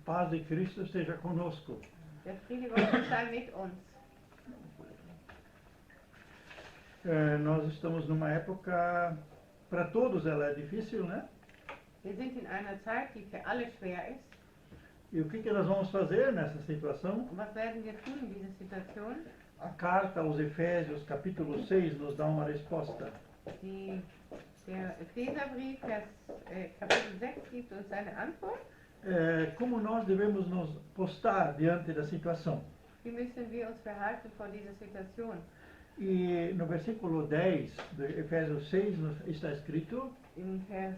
paz de Cristo esteja conosco. Der Friede Gottes sei mit uns. Nós estamos numa época, para todos ela é difícil, né? Wir sind in einer Zeit, die für alle schwer ist. E o que nós vamos fazer nessa situação? Und was werden wir tun in dieser Situation? A carta aos Efésios, capítulo 6, nos dá uma resposta. Der Epheserbrief, Kapitel 6, gibt uns eine Antwort. Como nós devemos nos postar diante da situação? Wie müssen wir uns verhalten vor dieser Situation? E no versículo 10 de Efésios 6 está escrito: In Vers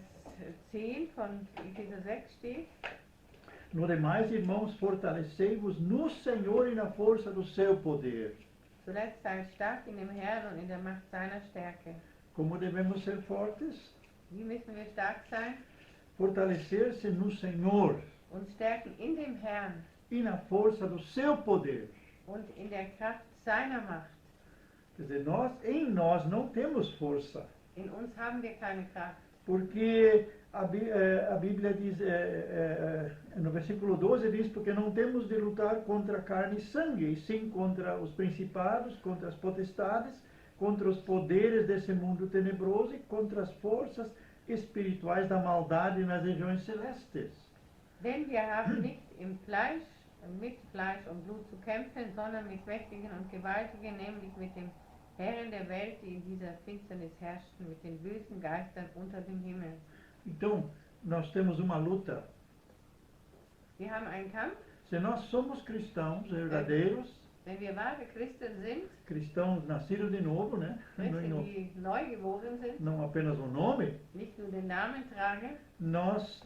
10 von Epheser 6 steht: No demais, irmãos, fortalecei-vos no Senhor e na força do seu poder. Zuletzt seid stark in dem Herrn und in der Macht seiner Stärke. Como devemos ser fortes? Wie müssen wir stark sein? Fortalecer-se no Senhor Uns stärken in dem Herrn e na força do seu poder. und in der Kraft seiner Macht. Quer dizer, em nós não temos força, In uns haben wir keine Kraft. porque a Bíblia diz, no versículo 12 diz, porque não temos de lutar contra carne e sangue, e sim contra os principados, contra as potestades, contra os poderes desse mundo tenebroso e contra as forças espirituais da maldade nas regiões celestes. Denn wir haben nicht mit Fleisch und Blut zu kämpfen, sondern mit Mächtigen und Gewaltigen, nämlich mit dem Herren der Welt, die in dieser Finsternis herrschten, mit den bösen Geistern unter dem Himmel. Então, nós temos uma luta. Wir haben einen Kampf. Se nós somos cristãos verdadeiros, Wenn wir wahre Christen sind, cristãos nascidos de novo, né? Christen, die neu geboren sind, Não apenas o nome, nicht nur den Namen tragen, nós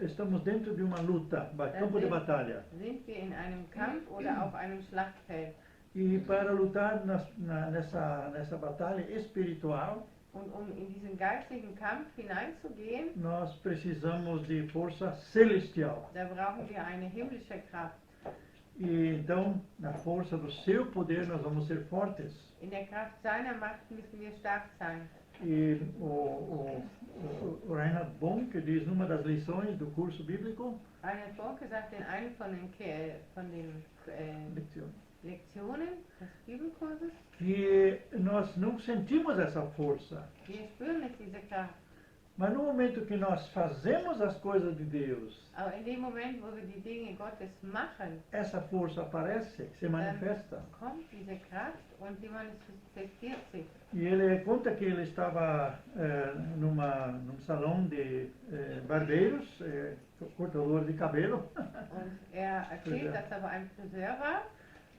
estamos dentro de uma luta, campo de batalha. sind wir in einem Kampf oder auf einem Schlachtfeld. E para lutar nessa batalha espiritual, Und um in diesen geistigen Kampf hineinzugehen, nós precisamos de força celestial. da brauchen wir eine himmlische Kraft. E então, na força do seu poder, nós vamos ser fortes. In der Kraft seiner Macht müssen wir stark sein. E o Reinhard Bonk diz numa das lições do curso bíblico, Reinhard Bonke sagt in einem von den Lektionen des Bibelkurses, que nós não sentimos essa força. wir spüren nicht diese Kraft. Mas no momento que nós fazemos as coisas de Deus, Aber in dem Moment, wo wir die Dinge Gottes machen, essa força aparece, se manifesta. kommt diese Kraft und sie manifestiert sich. E ele conta que ele estava num salão de barbeiros, cortador de cabelo, Und erzählt, dass er bei einem Friseur war,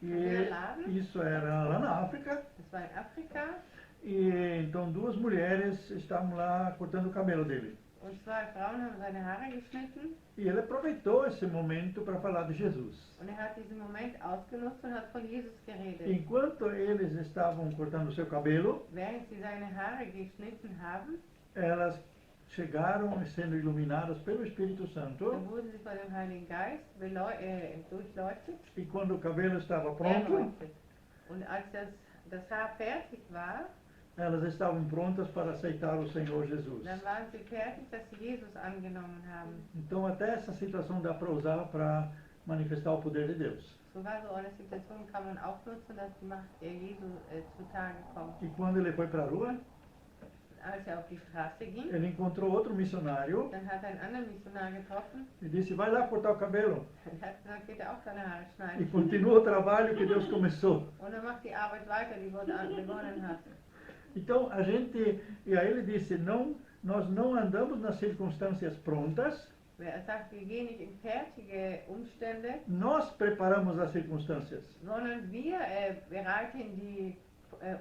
e isso era lá na África. das war in Afrika, E então duas mulheres estavam lá cortando o cabelo dele. und zwei Frauen haben seine Haare geschnitten, E ele aproveitou esse momento para falar de Jesus. und er hat diesen Moment ausgenutzt und hat von Jesus geredet. Enquanto eles estavam cortando o seu cabelo, Während sie seine Haare geschnitten haben, elas chegaram sendo iluminadas pelo Espírito Santo. dann wurden sie von dem Heiligen Geist durchleuchtet, E quando o cabelo estava pronto, erleuchtet. Und als das Haar fertig war, elas estavam prontas para aceitar o Senhor Jesus. dann waren sie fertig, dass sie Jesus angenommen haben. Então até essa situação dá para usar para manifestar o poder de Deus. So war so eine Situation, kann man auch nutzen, dass die Macht Jesu zutage kommt. E quando ele foi para a rua, Als er auf die Straße ging, ele encontrou outro missionário dann hat er einen anderen Missionar getroffen e disse: vai lá cortar o cabelo. und hat gesagt, geht er auch seine Haare E schneiden. continua o trabalho que Deus começou. Und er macht die Arbeit weiter, die Gott begonnen hat. Então e aí ele disse: nós não andamos nas circunstâncias prontas, Er sagt, wir gehen nicht in fertige Umstände, nós preparamos as circunstâncias. sondern wir bereiten die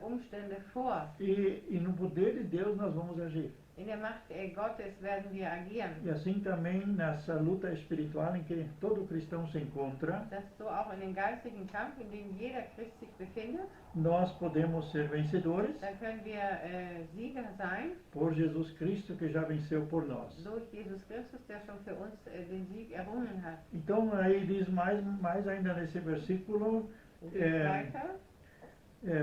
Umstände vor. E no poder de Deus nós vamos agir. In der Macht Gottes werden wir agieren. E assim também nessa luta espiritual em que todo cristão se encontra, Das so auch in dem geistigen Kampf, in dem jeder Christ sich befindet, nós podemos ser vencedores da können wir Sieger sein, por Jesus Cristo que já venceu por nós. durch Jesus Christus, der schon für uns den Sieg errungen hat. Então aí diz mais ainda nesse versículo, Und weiter,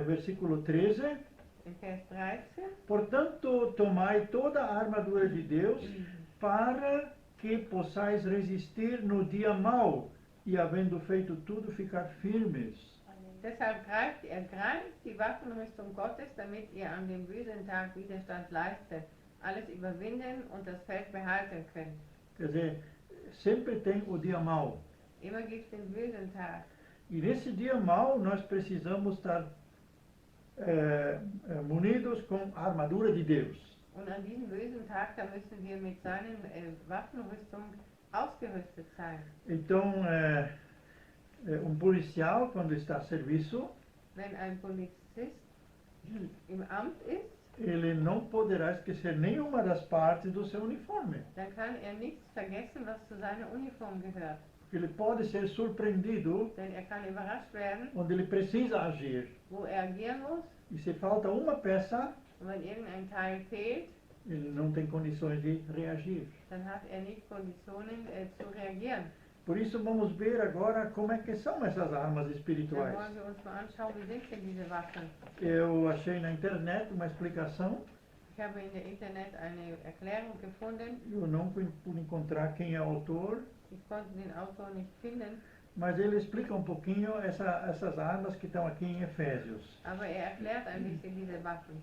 versículo 13, in Vers 13, portanto tomai toda a armadura de Deus para que possais resistir no dia mau e, havendo feito tudo, ficar firmes. Deshalb ergreift die Waffenrüstung Gottes, damit ihr an dem bösen Tag Widerstand leistet, alles überwinden und das Feld behalten könnt. Quer dizer, sempre tem o dia mau. Immer gibt es den bösen Tag. E nesse dia mau nós precisamos estar munidos com a armadura de Deus. Und an diesem bösen Tag, da müssen wir mit seinen Waffenrüstung ausgerüstet sein. Então, policial, quando está a serviço, Wenn ein Polizist im Amt ist, ele não poderá esquecer nenhuma das partes do seu uniforme. dann kann nichts vergessen, was zu seiner Uniform gehört. Porque ele pode ser surpreendido Denn kann überrascht werden, onde ele precisa agir. wo agieren muss. E se falta uma peça, Und wenn irgendein Teil fehlt, ele não tem condições de reagir. dann hat nicht Konditionen zu reagieren. Por isso vamos ver agora como é que são essas armas Dann espirituais. wollen wir uns mal anschauen, wie sind denn diese Waffen. Eu achei na internet uma explicação. Ich habe in der Internet eine Erklärung gefunden. Eu não pude encontrar quem é o autor, Ich konnte den Autor nicht finden, mas ele explica um pouquinho essas armas que estão aqui em Efésios. aber erklärt ein bisschen diese Waffen.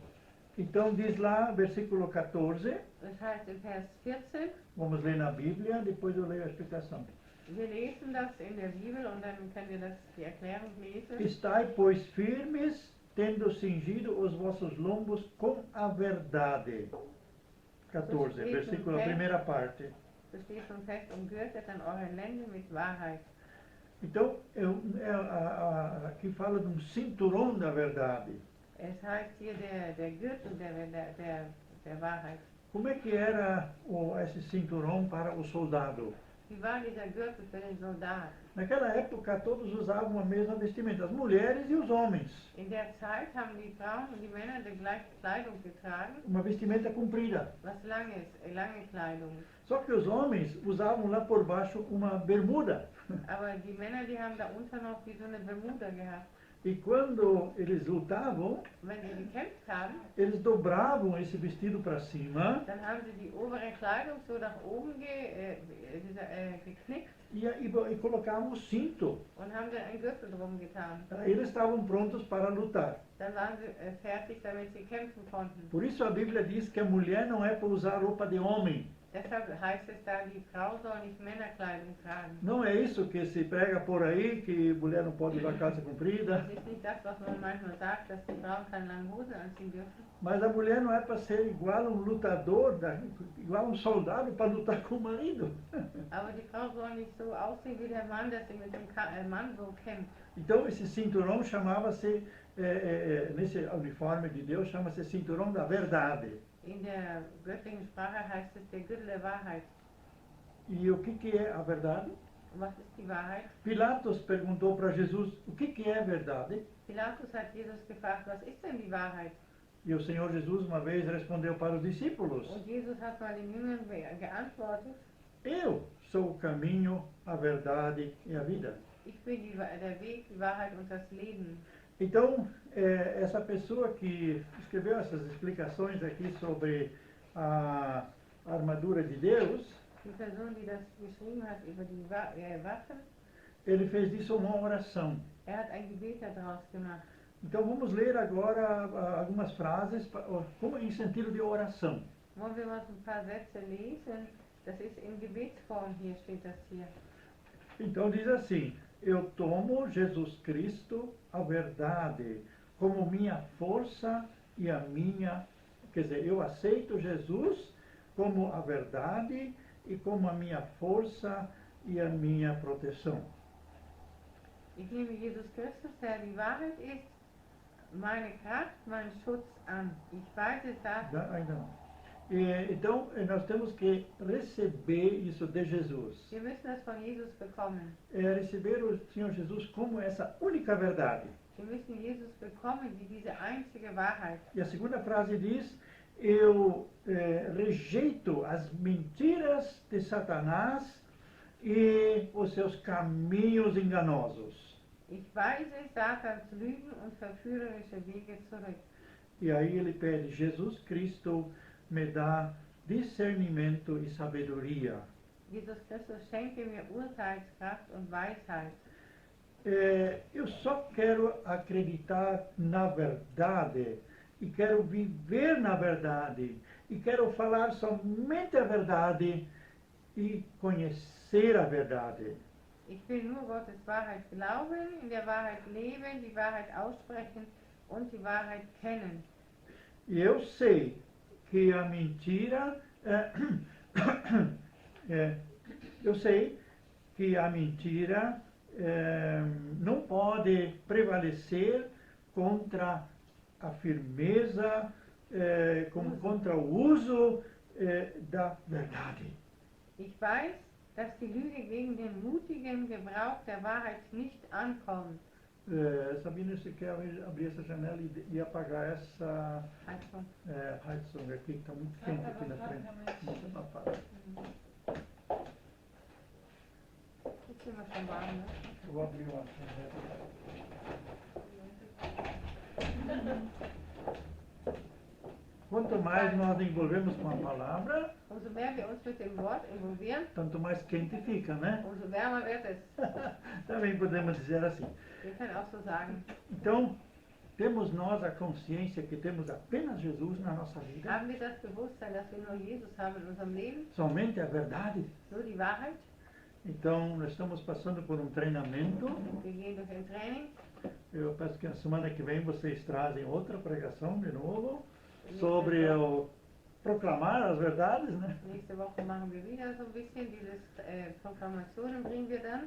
Então diz lá, versículo 14, Das heißt in Vers 14, vamos ler na Bíblia, depois eu leio a explicação. wir lesen das in der Bibel und dann können wir die Erklärung lesen. Estai, pois, firmes, tendo cingido os vossos lombos com a verdade. 14, versículo, a primeira parte. So steht schon fest, umgürtet an euren Lenden mit Wahrheit. Então, aqui fala de um cinturão da verdade. Es heißt hier der Gürtel der Wahrheit. Como é que era esse cinturão para o soldado? Wie war dieser Gürtel für den Soldat? Naquela época, todos usavam a mesma vestimenta, as mulheres e os homens. In der Zeit haben die Frauen und die Männer die gleiche Kleidung getragen, Uma vestimenta comprida. was lange Kleidung. Só que os homens usavam lá por baixo uma bermuda. Aber die Männer, die haben da unten noch wie so eine Bermuda gehabt. E quando eles lutavam, Wenn sie gekämpft haben, eles dobravam esse vestido para cima dann haben sie die obere Kleidung so nach oben geknickt e colocavam o cinto. und haben dann einen Gürtel drum getan. Aí eles estavam prontos para lutar. Dann waren sie fertig, damit sie kämpfen konnten. Por isso a Bíblia diz que a mulher não é para usar roupa de homem. Deshalb heißt es da, die Frau soll nicht Männerkleidung tragen. Não é isso que se prega por aí, que mulher não pode usar calça comprida. Das ist nicht das, was man manchmal sagt, dass die Frauen keine langen Hosen anziehen dürfen. Mas a mulher não é para ser igual a um lutador, igual a um soldado para lutar com o marido. Aber die Frau soll nicht so aussehen wie der Mann, dass sie mit dem Mann so kämpft. Então esse cinturão chamava-se, nesse uniforme de Deus, chama-se cinturão da verdade. In der göttlichen Sprache heißt es der Gürtel der Wahrheit. E o que é a verdade? Und was ist die Wahrheit? Pilatos perguntou para Jesus, o que é verdade? Pilatus hat Jesus gefragt, was ist denn die Wahrheit? E o Senhor Jesus uma vez respondeu para os discípulos, Und Jesus hat mal den Jüngern geantwortet, eu sou o caminho, a verdade e a vida. ich bin der Weg, die Wahrheit und das Leben. Então, essa pessoa que escreveu essas explicações aqui sobre a armadura de Deus, Die Person, die das geschrieben hat über die Waffen, ele fez disso uma oração. hat ein Gebet daraus gemacht. Então, vamos ler agora algumas frases como em sentido de oração. Wollen wir mal ein paar Sätze lesen? Das ist in Gebetsform, hier steht das hier. Então, diz assim, eu tomo Jesus Cristo, a verdade, como minha força e a minha... Quer dizer, eu aceito Jesus como a verdade e como a minha força e a minha proteção. Ich nehme Jesus Christus, der die Wahrheit ist, meine Kraft, meinen Schutz an. Ich weiß es das. Ainda não. Então, nós temos que receber isso de Jesus. Wir müssen das von Jesus bekommen. Receber o Senhor Jesus como essa única verdade. Wir müssen Jesus bekommen, wie diese einzige Wahrheit. E a segunda frase diz, eu rejeito as mentiras de Satanás e os seus caminhos enganosos. Ich weise Satans Lügen und verführerische Wege zurück. E aí ele pede, Jesus Cristo me dá discernimento e sabedoria. Jesus Christus, schenke mir Urteilskraft und Weisheit. Eu só quero acreditar na verdade e quero viver na verdade e quero falar somente a verdade e conhecer a verdade. Ich will nur Gottes Wahrheit glauben, in der Wahrheit leben, die Wahrheit aussprechen und die Wahrheit kennen. E eu sei que a mentira eu sei que a mentira não pode prevalecer contra a firmeza, contra o uso da verdade. Ich weiß, dass die Lüge gegen den mutigen Gebrauch der Wahrheit nicht ankommt. Sabina, você quer abrir essa janela e apagar essa Also, Heizung aqui, que está muito quente aqui na frente. Muito abafado. jetzt sind wir schon warm, ne? Eu vou abrir uma janela. Quanto mais nós envolvemos com a palavra, Umso mehr wir uns mit dem Wort involvieren, tanto mais quente fica, né? umso wärmer wird es. Também podemos dizer assim. Wir können auch so sagen. Então, temos nós a consciência que temos apenas Jesus na nossa vida, Haben wir das Bewusstsein, dass wir nur Jesus haben in unserem Leben, somente a verdade. nur die Wahrheit? Então, nós estamos passando por um treinamento. Wir gehen durch ein Training. Eu peço que a semana que vem vocês trazem outra pregação de novo sobre o proclamar as verdades, né? Nächste Woche machen wir wieder so ein bisschen dieses Proklamationen bringen wir dann.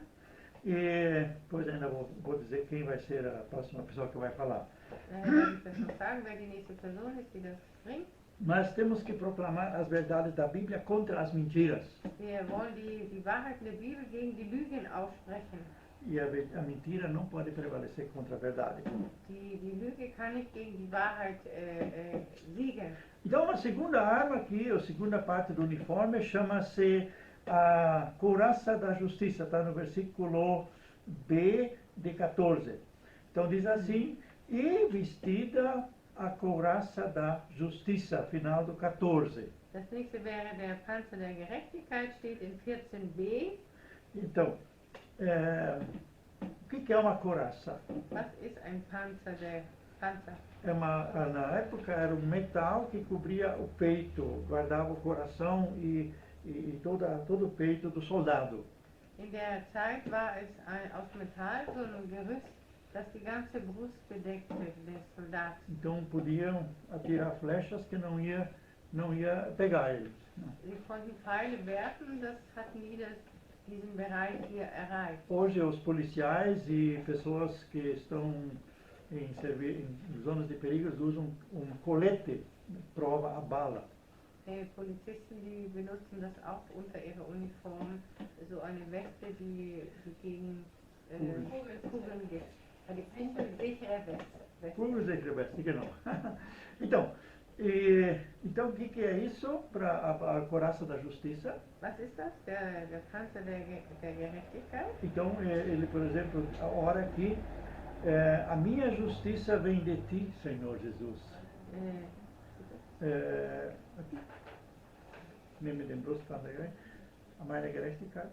E depois ainda vou dizer quem vai ser a próxima pessoa que vai falar. Werde ich das noch sagen, wer die nächste Person ist, die das bringt. Mas temos que proclamar as verdades da Bíblia contra as mentiras. Wir wollen die Wahrheit der Bibel gegen die Lügen aussprechen. E a mentira não pode prevalecer contra a verdade. Die Lüge kann nicht gegen die Wahrheit siegen. Então, a segunda arma aqui, a segunda parte do uniforme, chama-se a couraça da justiça. Está no versículo B de 14. Então, diz assim, e vestida a couraça da justiça, final do 14. Das nächste wäre der Panzer der Gerechtigkeit, steht in 14b. Então, o que é uma couraça? Was ist ein Panzer? Na época era um metal que cobria o peito, guardava o coração e todo o peito do soldado. In der Zeit war es aus Metall, so ein Gerüst, das die ganze Brust bedeckte des Soldaten. Então podiam atirar flechas que não ia pegar eles. Sie konnten Pfeile werfen, das hat nie diesen Bereich hier erreicht. Hoje os policiais e pessoas que estão em zonas de perigo usam colete, prova a bala. Polizisten, die benutzen das auch unter ihrer Uniform, so eine Weste, die gegen Kugeln gibt. Eine kugelsichere Weste. Kugelsichere Weste, genau. Então, o que é isso para a couraça da justiça? Was ist das? Der Panzer der Gerechtigkeit? Então, ele, por exemplo, a hora que a minha justiça vem de ti, Senhor Jesus. Aqui. Nehme den Brustpanzer, a meine Gerechtigkeit.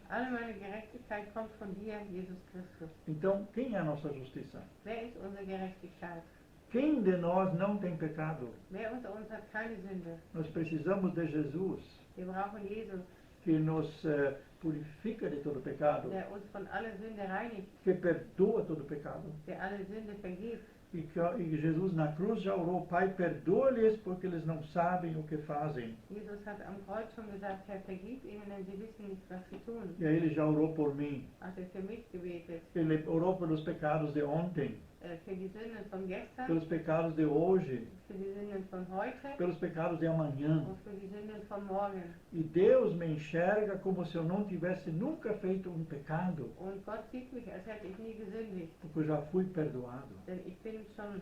Alle meine Gerechtigkeit kommt von dir, Jesus Christus. Então, quem é a nossa justiça? Wer ist unsere Gerechtigkeit? Quem de nós não tem pecado? Wer unter uns hat keine Sünde? Nós precisamos de Jesus, Wir brauchen Jesus, que nos purifica de todo pecado, der uns von aller Sünde reinigt, que perdoa todo pecado. der alle Sünde vergibt. E Jesus na cruz já orou, Pai, perdoa-lhes porque eles não sabem o que fazem. Jesus hat am Kreuz schon gesagt, Herr, vergib ihnen, denn sie wissen nicht, was sie tun. E aí ele já orou por mim. Hat für mich gebetet, Ele orou pelos pecados de ontem, für die Sünden von gestern, pelos pecados de hoje, für die Sünden von heute pelos pecados de amanhã. und für die Sünden von morgen. E Deus me enxerga como se eu não tivesse nunca feito um pecado, Und Gott sieht mich, als hätte ich nie gesündigt, porque eu já fui perdoado. denn ich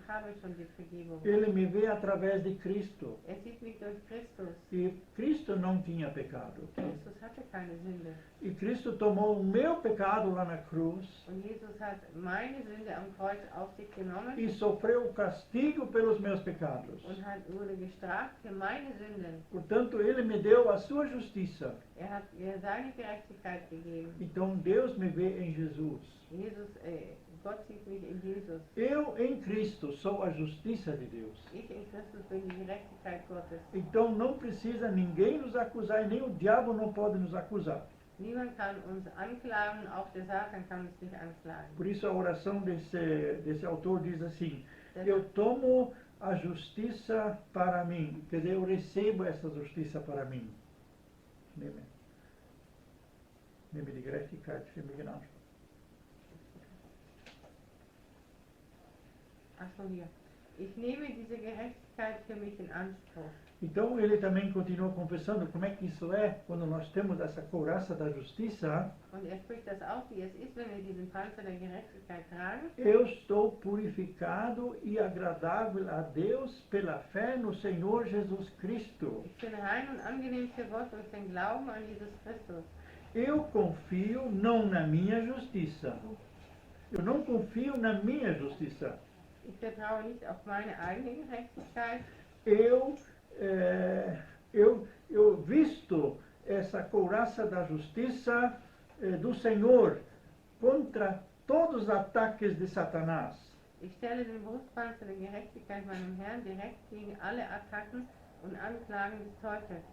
habe schon die Vergebung. Ele me vê através de Cristo. Sieht mich durch Christus. E Cristo não tinha pecado. Christus hatte keine Sünde. E Cristo tomou o meu pecado lá na cruz Und Jesus hat meine Sünde am Kreuz auf auf sich genommen e sofreu o castigo pelos meus pecados. und wurde gestraft für meine Sünden. Portanto, ele me deu a sua justiça. Hat mir seine Gerechtigkeit gegeben. Então, Deus me vê em Jesus. Gott sieht mich in Jesus. Eu, em Cristo, sou a justiça de Deus. Ich in Christus bin die Gerechtigkeit Gottes. Então, não precisa ninguém nos acusar e nem o diabo não pode nos acusar. Niemand kann uns anklagen, auch der Satan kann uns nicht anklagen. Por isso, a oração desse autor diz assim: eu tomo a justiça para mim. Quer dizer, eu recebo essa justiça para mim. Nehme die Gerechtigkeit für mich in Anspruch. Achso, hier. Ich nehme diese Gerechtigkeit für mich in Anspruch. Então ele também continua confessando como é que isso é quando nós temos essa couraça da justiça. Und spricht das auch, wie es ist, wenn wir diesen Panzer der Gerechtigkeit tragen. Eu estou purificado e agradável a Deus pela fé no Senhor Jesus Cristo. Ich bin rein und angenehm für Gott durch den Glauben an Jesus Christus. Eu confio não na minha justiça. Eu não confio na minha justiça. Ich vertraue nicht auf meine eigene Gerechtigkeit. Eu visto essa couraça da justiça do Senhor contra todos os ataques de Satanás. Ich stelle den Brustpanzer der Gerechtigkeit meinem Herrn direkt gegen alle Attacken und Anklagen des Teufels,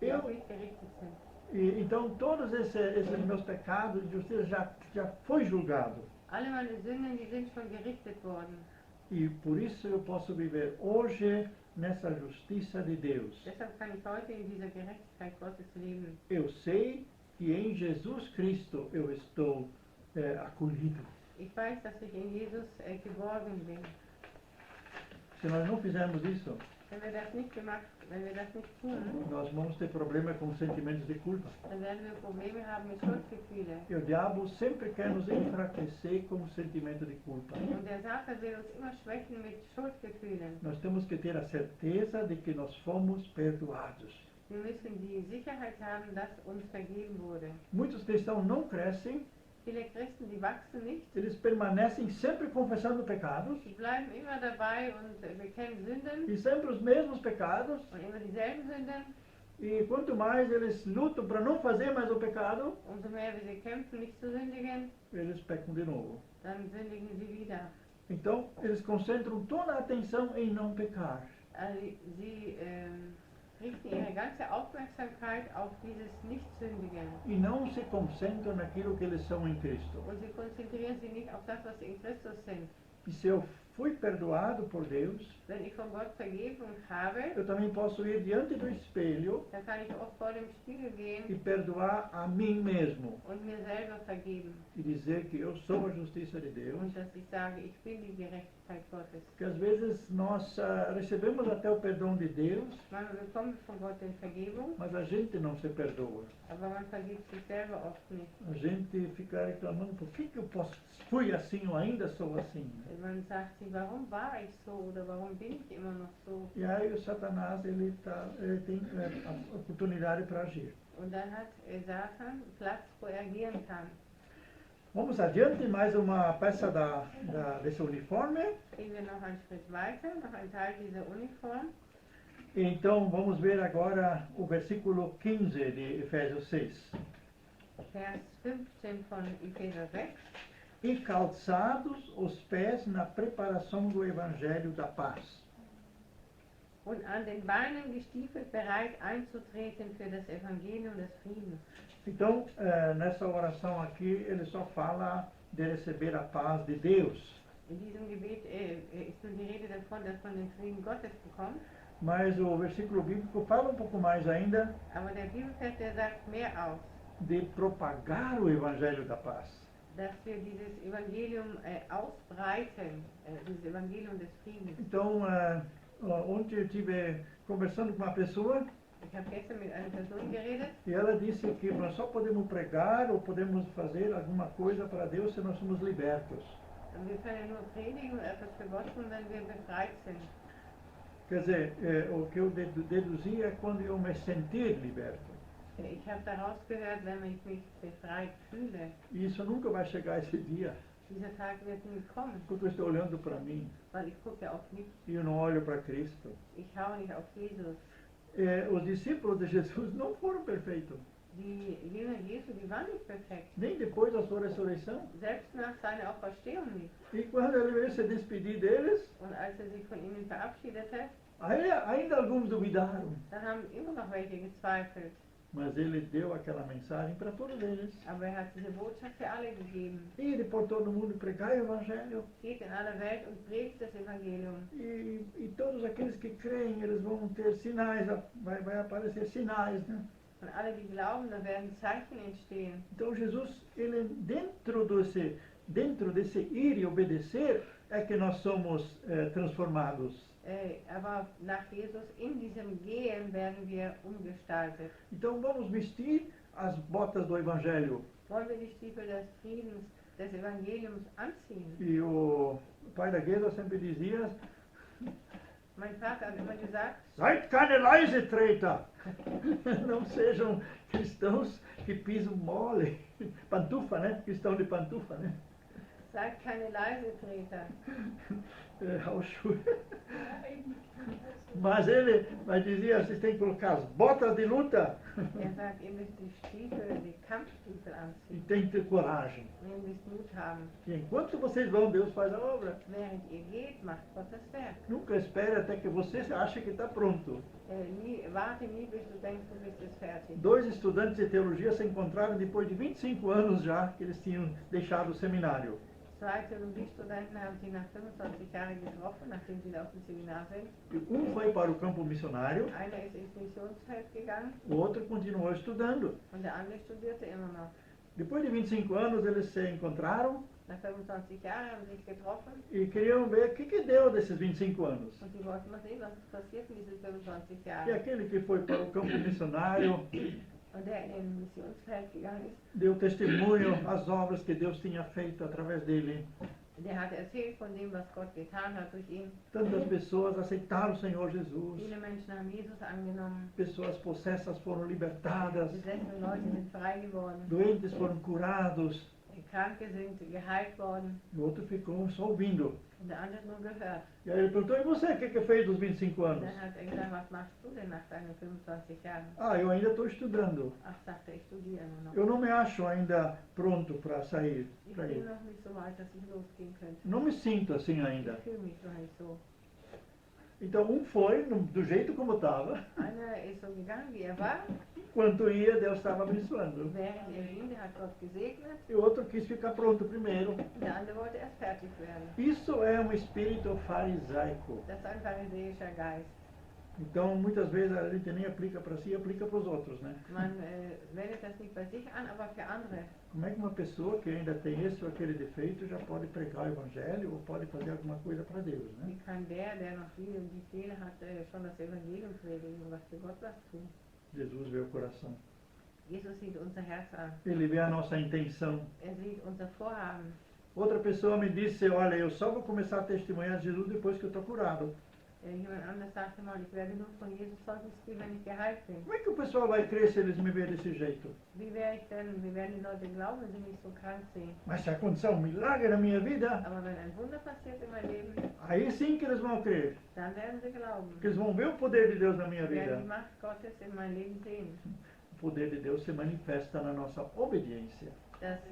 die auf mich gerichtet sind. Então todos esses meus pecados de justiça já foi julgado. Alle meine Sünden, die sind schon gerichtet worden. E por isso eu posso viver hoje nessa justiça de Deus. Deshalb kann ich heute in dieser Gerechtigkeit Gottes leben. Eu sei que em Jesus Cristo eu estou acolhido. Ich weiß, dass ich in Jesus geborgen bin. Se nós não fizermos isso, Wenn wir das nicht tun, nós vamos ter problema com sentimentos de culpa. dann werden wir Probleme haben mit Schuldgefühlen. E o diabo sempre quer nos enfraquecer com o sentimento de culpa. Und der Satan will uns immer schwächen mit Schuldgefühlen. Nós temos que ter a certeza de que nós fomos perdoados. Wir müssen die Sicherheit haben, dass uns vergeben wurde. Muitos cristãos não crescem, Viele Christen, die wachsen nicht. eles permanecem sempre confessando pecados, Die bleiben immer dabei und bekennen Sünden e sempre os mesmos pecados, und immer dieselben Sünden. e quanto mais eles lutam para não fazer mais o pecado, Umso mehr wir sie kämpfen, nicht zu sündigen, eles pecam de novo. dann sündigen sie wieder. Então, eles concentram toda a atenção em não pecar. Also sie richten ihre ganze Aufmerksamkeit auf dieses Nichtsündigen. E não se concentram naquilo que eles são em Cristo. Und sie konzentrieren sich nicht auf das, was sie in Christus sind. E se eu fui perdoado por Deus, Wenn ich von Gott Vergebung habe, eu também posso ir diante do espelho dann kann ich oft vor dem Spiegel e gehen perdoar a mim mesmo. und mir selber vergeben. E dizer que eu sou a justiça de Deus. Und dass ich sage, ich bin die Gerechtigkeit Gottes. Porque às vezes nós recebemos até o perdão de Deus, Man bekommt von Gott den Vergebung, mas a gente não se perdoa. aber man vergibt sich selber oft nicht. A gente fica reclamando, por que eu fui assim ou ainda sou assim? Man sagt sich, warum war ich so oder warum bin ich immer noch so? E aí o Satanás ele tem a oportunidade para agir. Und dann hat Satan Platz, wo er agieren kann. Vamos adiante, mais uma peça desse uniforme. Gehen wir noch einen Schritt weiter, noch ein Teil dieser Uniform. Então vamos ver agora o versículo 15 de Efésios 6. Vers 15 von Epheser 6. E calçados os pés na preparação do evangelho da paz. Und an den Beinen gestiefelt, bereit einzutreten für das Evangelium des Friedens. Então, nessa oração aqui, ele só fala de receber a paz de Deus. In diesem Gebet ist nun die Rede davon, dass man den Frieden Gottes bekommt. Mas o versículo bíblico fala um pouco mais ainda Aber der Bibelvers, der sagt mehr aus, de propagar o evangelho da paz. dass wir dieses Evangelium ausbreiten, dieses Evangelium des Friedens. Então, ontem eu estive conversando com uma pessoa Ich habe gestern mit einer Person geredet e ela disse que nós só podemos pregar ou podemos fazer alguma coisa para Deus se nós somos libertos. und wir können nur predigen und etwas für Gott tun, wenn wir befreit sind. Quer dizer, o que eu deduzi é quando eu me sentir liberto. Ich habe daraus gehört, wenn ich mich befreit fühle. E isso nunca vai chegar esse dia. Dieser Tag wird nie kommen, Porque eu estou olhando para mim weil ich gucke auf mich, e eu não olho para Cristo. ich schaue nicht auf Jesus. Os discípulos de Jesus não foram perfeitos, Die Jünger Jesu, die waren nicht perfekt, nem depois da sua ressurreição. selbst nach seiner Auferstehung nicht. E quando ele veio se despedir deles, Und als sich von ihnen verabschiedete, ainda alguns duvidaram. dann haben immer noch welche gezweifelt. Mas ele deu aquela mensagem para todos eles. Aber er hat diese Botschaft für alle gegeben. Ide por todo mundo, pregai o Evangelho. Geht in aller Welt und predigt das Evangelium. E todos aqueles que creem, eles vão ter sinais, vai aparecer sinais, né? Und alle, die glauben, da werden Zeichen entstehen. Então Jesus, ele dentro desse ir e obedecer, é que nós somos transformados. Aber nach Jesus, in diesem Gehen, werden wir umgestaltet. Então vamos vestir as botas do Evangelho. Wollen wir die Stiefel des Friedens, des Evangeliums anziehen? E o pai da Gueda sempre dizia: Mein Vater hat immer gesagt, seid keine Leisetreter! Não sejam cristãos que pisam mole. Pantufa, né? Cristão de pantufa, né? seid keine Leisetreter. Mas ele dizia, vocês têm que colocar as botas de luta. Er sagt, ihr müsst die Stiefel, die Kampfstiefel E anziehen. tem que ter coragem. Und ihr müsst Mut haben. E enquanto vocês vão, Deus faz a obra. Während ihr geht, macht Gott das Werk. Nunca espere até que você ache que está pronto. Warte nie, bis du denkst, du bist es fertig. 2 estudantes de teologia se encontraram depois de 25 anos já que eles tinham deixado o seminário. Zwei Theologiestudenten haben sich nach 25 Jahren getroffen, nachdem sie auf dem Seminar sind. Foi para o campo missionário, Einer ist ins Missionsfeld gegangen o outro continuou estudando. und der andere studierte immer noch. Depois de 25 anos, eles se encontraram Nach 25 Jahren haben sie sich getroffen e queriam ver o que deu desses 25 anos. und sie wollten mal sehen, was ist passiert in diesen 25 E Jahren. aquele que foi para o campo missionário Und der in den Missionsfeld gegangen ist, deu testemunho às obras que Deus tinha feito através dele. der hat erzählt von dem, was Gott getan hat durch ihn. Tantas pessoas aceitaram o Senhor Jesus. Viele Menschen haben Jesus angenommen. Pessoas possessas foram libertadas. Besessene Leute sind frei geworden. Doentes foram curados. Kranke sind geheilt worden. O outro ficou só ouvindo. Und der andere hat nur gehört. E aí ele perguntou, e você, o que fez dos 25 anos? Dann hat er gesagt, was machst du denn nach deinen 25 Jahren? Eu ainda estou estudando. Ach, sagte er, ich studiere nur noch. Eu não me acho ainda pronto para sair. Ich Pra bin ir. noch nicht so weit, dass ich losgehen könnte. Não me sinto assim Ich ainda. fühle mich noch nicht so. Então foi do jeito como estava. Einer ist so gegangen, wie er war. Enquanto ia, Deus estava abençoando. Während er ging, der hat Gott gesegnet. E o outro quis ficar pronto primeiro. Der andere wollte erst fertig werden. Isso é um espírito farisaico. Das ist ein pharisäischer Geist. Então, muitas vezes a gente nem aplica para si, aplica para os outros, né? Man wendet das nicht bei sich an, aber für andere. Como é que uma pessoa que ainda tem esse ou aquele defeito já pode pregar o evangelho ou pode fazer alguma coisa para Deus, né? Wie kann der noch die und die Fehler hat, schon das Evangelium predigen und was für Gott was tun? Jesus vê o coração. Jesus sieht unser Herz an. Ele vê a nossa intenção. Sieht unser Vorhaben. Outra pessoa me disse, olha, eu só vou começar a testemunhar de Jesus depois que eu estou curado. Jemand anders sagte mal, ich werde nur von Jesus Zeugnis geben, wenn ich geheilt bin. Como é que o pessoal vai crer se eles me verem desse jeito? Wie werden die Leute glauben, wenn sie mich so krank sehen? Mas se acontecer um milagre na minha vida, Aber wenn ein Wunder passiert in meinem Leben, aí sim que eles vão crer. dann werden sie glauben. Que eles vão ver o poder de Deus na minha Sie werden die vida. Macht Gottes in meinem Leben sehen. O poder de Deus se manifesta na nossa obediência.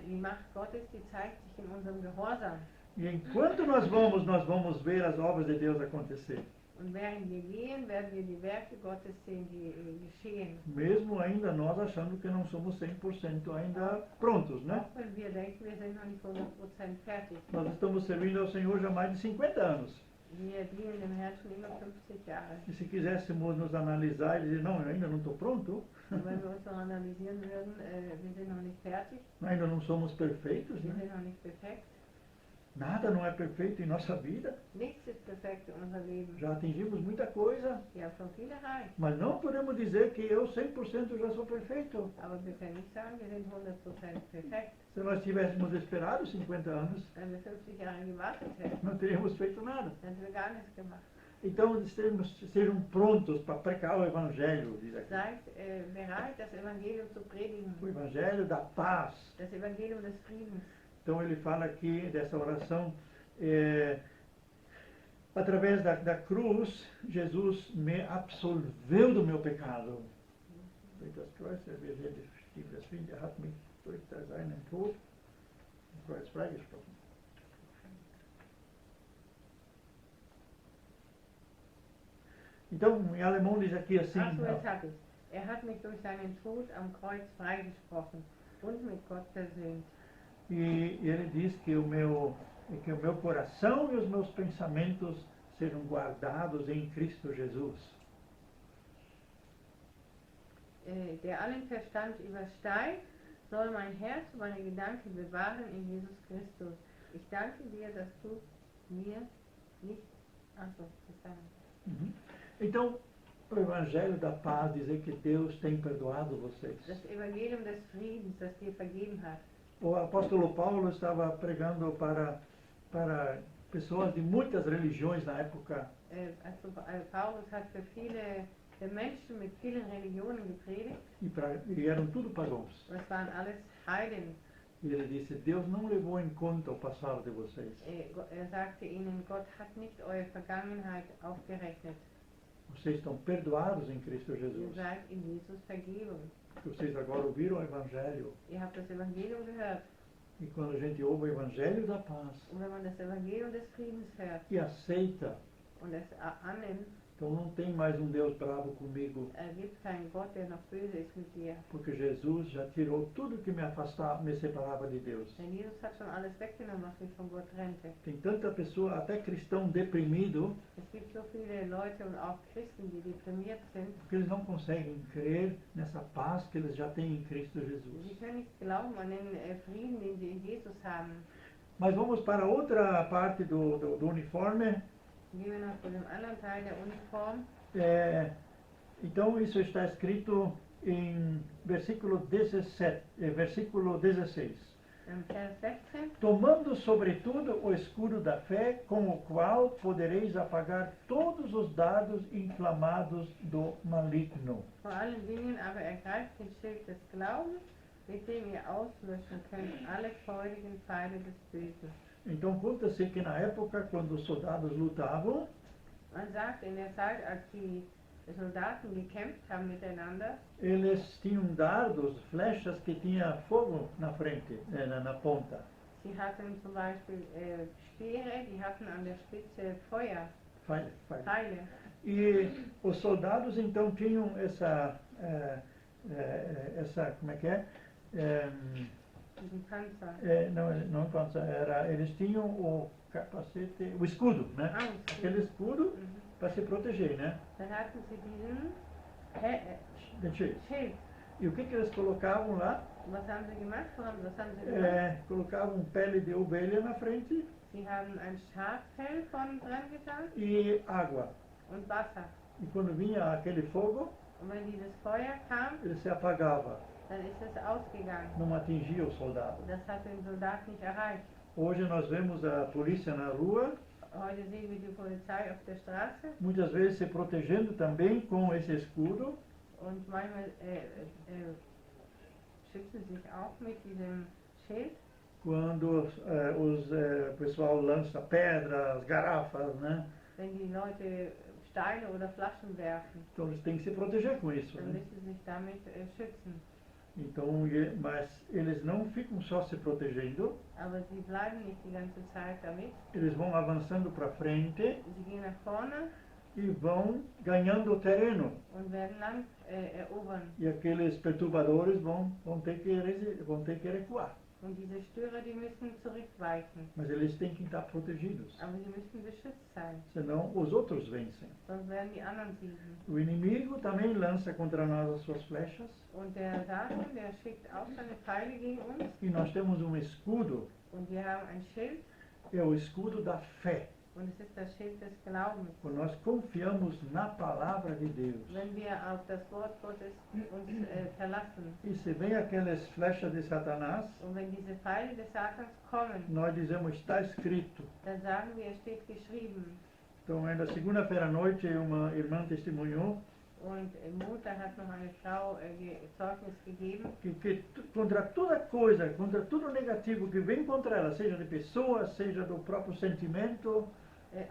Die Macht Gottes, die zeigt sich in unserem Gehorsam. E enquanto nós vamos ver as obras de Deus acontecer. Und während wir gehen, werden wir die Werke Gottes sehen, die geschehen. Mesmo ainda nós achando que não somos 100% ainda prontos, né? Auch wenn wir denken, wir sind noch nicht 100% fertig. Nós estamos servindo ao Senhor já há mais de 50 anos. Wir dienen dem Herrn schon über 50 Jahre. E se quiséssemos nos analisar e dizer, não, eu ainda não estou pronto, Und wenn wir uns noch analysieren würden, wir sind noch nicht fertig, ainda não somos perfeitos, wir né? sind noch nicht perfekt. Nada não é perfeito em nossa vida. Nichts ist perfekt in unserem Leben. Já atingimos muita coisa, Wir haben schon viel erreicht. mas não podemos dizer que eu 100% já sou perfeito. Aber wir können nicht sagen, wir sind 100% perfekt. Se nós tivéssemos esperado 50 anos, Wenn wir 50 Jahre gewartet hätten, não teríamos feito nada. dann hätten wir gar nichts gemacht. Então, sejam prontos para pregar o Evangelho, diz aqui. Seid bereit, das Evangelium zu predigen. O Evangelho da paz, Das Evangelium des Friedens. Então ele fala aqui dessa oração, através da cruz, Jesus me absolveu do meu pecado. Durch das Kreuz stieg das Wind, hat mich durch seinen Tod am Kreuz freigesprochen. Então, em alemão diz aqui assim, Ach so, jetzt habe ich. Hat mich durch seinen Tod am Kreuz freigesprochen und mit Gott versöhnt. e ele diz que o meu coração e os meus pensamentos sejam guardados em Cristo Jesus. Der allen Verstand übersteigt, soll mein Herz und meine Gedanken bewahren in Jesus Christus. Ich danke dir, dass du mir nicht... Achso, Uhum. Então, o Evangelho da Paz dizer que Deus tem perdoado vocês. Das Evangelium des Friedens, das dir vergeben hat. O apóstolo Paulo estava pregando para pessoas de muitas religiões na época. Paulus hat für viele Menschen mit vielen Religionen gepredigt. E eram tudo pagãos. Das waren alles Heiden. E ele disse, Deus não levou em conta o passado de vocês. Sagte ihnen, Gott hat nicht eure Vergangenheit aufgerechnet. Vocês estão perdoados em Cristo Ihr Jesus. seid in Jesus vergeben. Vocês agora ouviram o Evangelho. Ihr habt das Evangelium gehört. E quando a gente ouve o Evangelho da Paz Und wenn man das Evangelium des Friedens hört e aceita, und es annimmt, então não tem mais um Deus bravo comigo, gibt keinen Gott, der noch böse ist mit dir. porque Jesus já tirou tudo que me separava de Deus. Denn Jesus hat schon alles weggenommen, was mich von Gott trennte. Tem tanta pessoa, até cristão deprimido, Es gibt so viele Leute und auch Christen, die deprimiert sind. porque eles não conseguem crer nessa paz que eles já têm em Cristo Sie Jesus. können nicht glauben an den Frieden, den sie in Jesus haben. Mas vamos para outra parte do uniforme. Gehen wir noch zu dem anderen Teil der Uniform. Então isso está escrito em versículo 16. Im Vers 16. Tomando sobretudo o escudo da fé, com o qual podereis apagar todos os dardos inflamados do maligno. Vor allen Dingen aber ergreift den Schild des Glaubens, mit dem ihr auslöschen könnt alle feurigen Pfeile des Bösen. Então conta-se que na época, quando os soldados lutavam, Man sagt, in der Zeit, als die Soldaten gekämpft haben miteinander, eles tinham dardos, flechas que tinha fogo na frente, na ponta. sie hatten zum Beispiel Speere, die hatten an der Spitze Feuer, Pfeile. Pfeile. E os soldados então tinham essa, como é que é? Diesen Panzer. Não pança, eles tinham o capacete, o escudo, né? Ah, o escudo. Aquele escudo para se proteger, né? Dann hatten sie diesen Schild. E o que eles colocavam lá? Was haben sie gemacht? Was haben sie gemacht? Colocavam pele de ovelha na frente Sie haben ein Schaffell von dran getan e água. und Wasser. E quando vinha aquele fogo, Und wenn dieses Feuer kam, ele se apagava, dann ist es ausgegangen. não atingia o soldado. Das hat den Soldaten nicht erreicht. Hoje nós vemos a polícia na rua, Heute sehen wir die Polizei auf der Straße muitas vezes se protegendo também com esse escudo, und manchmal schützen sich auch mit diesem Schild. quando o pessoal lança pedras, garrafas, né? Wenn die Leute Steine oder Flaschen werfen, Então eles têm que se proteger com isso, dann né? müssen sie sich damit schützen. Então, mas eles não ficam só se protegendo, Aber sie bleiben nicht die ganze Zeit damit. eles vão avançando para frente Sie gehen nach vorne e vão ganhando terreno. und werden Land erobern. E aqueles perturbadores vão ter que recuar. Und diese Störer, die müssen zurückweichen. Mas eles têm que estar protegidos, Aber sie müssen beschützt sein, senão os outros vencem. sonst werden die anderen siegen. O inimigo também lança contra nós as suas flechas, Und der Satan, der schickt auch seine Pfeile gegen uns. e nós temos um escudo, Und wir haben ein Schild, é o escudo da fé. und es ist das Schild des Glaubens. Quando nós confiamos na palavra de Deus. Wenn wir auf das Wort Gottes uns verlassen. E se vem aquelas flechas de Satanás, Und wenn diese Pfeile des Satans kommen, nós dizemos, está escrito. dann sagen wir, es steht geschrieben. Então, ainda segunda-feira à noite, uma irmã testemunhou Und Montag hat noch eine Frau Zeugnis gegeben, que contra toda coisa, contra tudo negativo que vem contra ela, seja de pessoas, seja do próprio sentimento,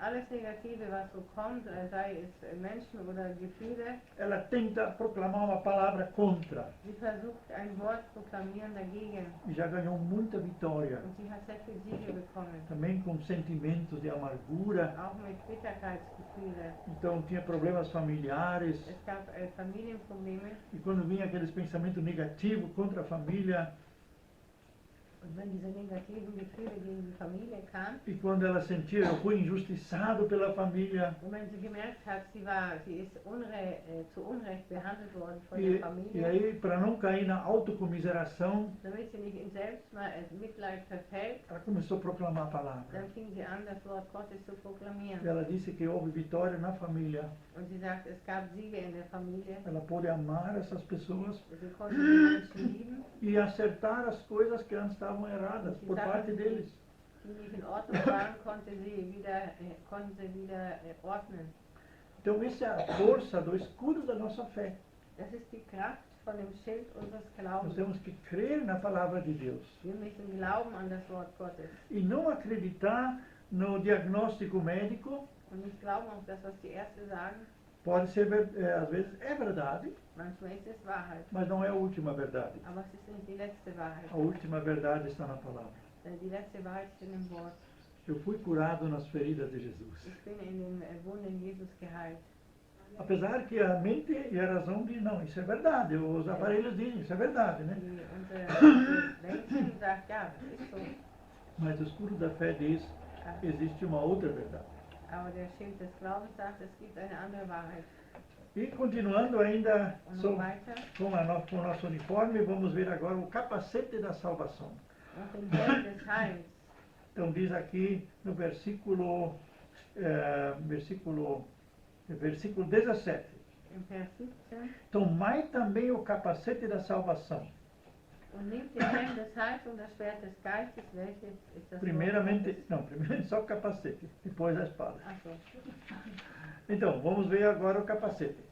alles Negative, was so kommt, sei es Menschen oder Gefühle, ela tenta proclamar uma palavra contra. sie versucht ein Wort zu proklamieren dagegen. E já ganhou muita vitória. Und sie hat sehr viel Siege bekommen, Também com sentimentos de amargura. auch mit Bitterkeitsgefühle. Então tinha problemas familiares. Es gab Familienprobleme. E quando vinha aqueles pensamentos negativos contra a família, Und wenn diese negativen Gefühle gegen die Familie kamen, e quando ela sentia eu fui injustiçado pela família, und wenn sie gemerkt hat, sie ist zu Unrecht behandelt worden von e der Familie, aí para não cair na autocomiseração, damit sie nicht in Selbstmitleid verfällt, ela começou a proclamar a palavra. dann fing sie an, das Wort Gottes zu E proklamieren. ela disse que houve vitória na família. Und sie sagt, es gab Siege in der Familie. Ela pôde amar essas pessoas Sie konnte die Menschen lieben, e acertar as coisas que antes estavam erradas por parte deles. die nicht in Ordnung waren, konnte sie wieder ordnen. Então, essa é a força do escudo da nossa fé. Das ist die Kraft von dem Schild unseres Nós Glaubens. temos que crer na palavra de Deus Wir müssen glauben an das Wort Gottes e não acreditar no diagnóstico médico. und nicht glauben auf das, was die Ärzte sagen. Pode ser, às vezes, é verdade, Manchmal ist es Wahrheit, mas não é a última verdade. aber es ist nicht die letzte Wahrheit. A última verdade está na palavra. Die letzte Wahrheit steht im Wort. Eu fui curado nas feridas de Jesus. Ich bin in den Wunden Jesus geheilt. Apesar que a mente e a razão dizem, não, isso é verdade. Os aparelhos dizem, isso é verdade, né? Unser Denken sagt, ja, das ist so. Mas o escudo da fé diz, existe uma outra verdade. Aber der Schild des Glaubens sagt, es gibt eine andere Wahrheit. E continuando ainda Und noch weiter, com o nosso uniforme, vamos ver agora o capacete da salvação. und den Helm des Heils. Então diz aqui no versículo 17. Im Vers 17. Tomai também o capacete da salvação. Und nimmt den Helm des Heils und das Schwert des Geistes, welches ist das Primeiramente Wort só o capacete, depois a espada. Gottes. Ach so. Então, vamos ver agora o capacete.